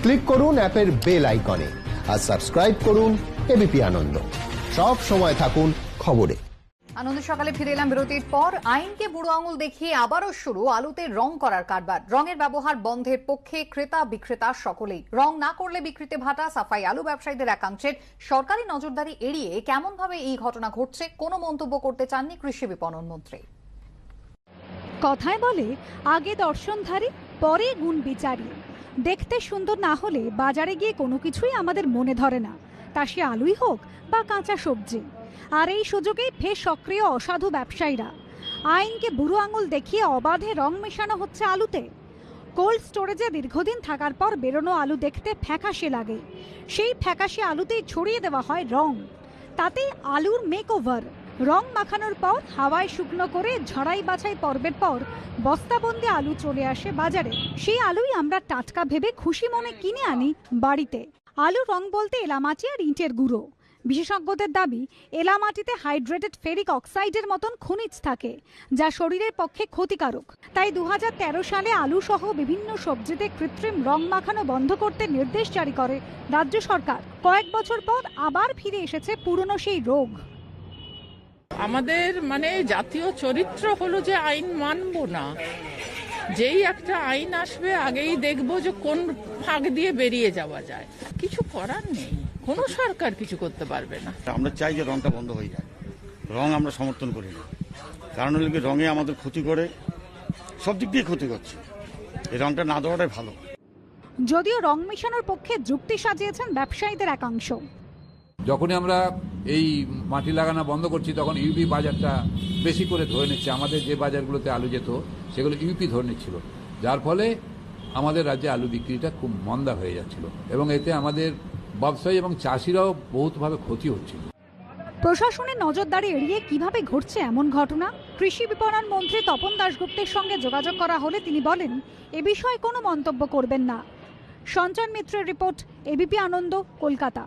Click করুন অ্যাপের bell আইকনে আর সাবস্ক্রাইব করুন এবিপি আনন্দ। সব সময় থাকুন খবরে। আনন্দ সকালে ফিরে এলাম বিরতির পর। আইনকে বুড়ো আঙুল দেখিয়ে আবারও শুরু আলুতে রং করার কারবার। রঙের ব্যবহার বন্ধের পক্ষে ক্রেতা বিক্রেতা সকলেই। রং না করলে বিক্রিতে ভাটা সাফাই আলু ব্যবসায়ীদের একাংশের। সরকারি নজরদারি এড়িয়ে কেমন ভাবে এই ঘটনা ঘটছে কোনো মন্তব্য করতে চাননি কৃষি বিপণন মন্ত্রী। কথায় বলে আগে দর্শনধারী পরে গুণ বিচারী। দেখতে সুন্দর না হলে বাজারে গিয়ে কোনো কিছুই আমাদের মনে ধরে না, তা সে আলুই হোক বা কাঁচা সবজি। আর এই সুযোগেই ফের সক্রিয় অসাধু ব্যবসায়ীরা। আইনকে বুড়ো আঙুল দেখিয়ে অবাধে রং মেশানো হচ্ছে আলুতে। কোল্ড স্টোরেজে দীর্ঘদিন থাকার পর বেরোনো আলু দেখতে ফ্যাকাশে লাগে, সেই ফ্যাকাশে আলুতেই ছড়িয়ে দেওয়া হয় রং। তাতেই আলুর মেকওভার। রং মাখানোর পর হাওয়ায় শুকনো করে ঝাড়াই বাছাই পর্বের পর বস্তাবন্দি আলু চলে আসে বাজারে। সেই আলুই আমরা টাটকা ভেবে খুশি মনে কিনে আনি বাড়িতে। আলু রং বলতে এলামাটি আর ইটের গুঁড়ো। বিশেষজ্ঞদের দাবি, এলামাটিতে হাইড্রেটেড ফেরিক অক্সাইডের মতন খনিজ থাকে, যা শরীরের পক্ষে ক্ষতিকারক। তাই 2013 সালে আলু সহ বিভিন্ন সবজিতে কৃত্রিম রং মাখানো বন্ধ করতে নির্দেশ জারি করে রাজ্য সরকার। কয়েক বছর পর আবার ফিরে এসেছে পুরনো সেই রোগ। আমাদের জাতীয় চরিত্র হলো যে আইন মানব না। যেই একটা আইন আসবে আগেই দেখবো যে কোন ফাঁক দিয়ে বেরিয়ে যাওয়া যায়। কিছু করার নেই, কোনো সরকার কিছু করতে পারবে না। আমরা চাই যে রংটা বন্ধ হয়ে যায়। রং আমরা সমর্থন করি না, কারণ হলো কি রঙে আমাদের ক্ষতি করে, সব দিক দিয়ে ক্ষতি করছে। এই রংটা না দেওয়াটাই ভালো। যদিও রং মেশানোর পক্ষে যুক্তি সাজিয়েছেন ব্যবসায়ীদের একাংশ। যখনই আমরা এই মাটি লাগানো বন্ধ করছি তখন ইউপি বাজারটা বেশি করে ধরে নিচ্ছে। আমাদের যে বাজারগুলোতে আলু যেত সেগুলো ইউপি ধরে নিচ্ছিল, যার ফলে আমাদের রাজ্যে আলু বিক্রিটা খুব মন্দা হয়ে যাচ্ছিল এবং এতে আমাদের ব্যবসায়ী এবং চাষিরাও বহুতভাবে ক্ষতি হচ্ছিল। প্রশাসনের নজরদারি এড়িয়ে কিভাবে ঘটছে এমন ঘটনা? কৃষি বিপণন মন্ত্রী তপন দাশগুপ্তের সঙ্গে যোগাযোগ করা হলে তিনি বলেন এ বিষয়ে কোনো মন্তব্য করবেন না। সঞ্চয় মিত্রের রিপোর্ট, এবিপি আনন্দ, কলকাতা।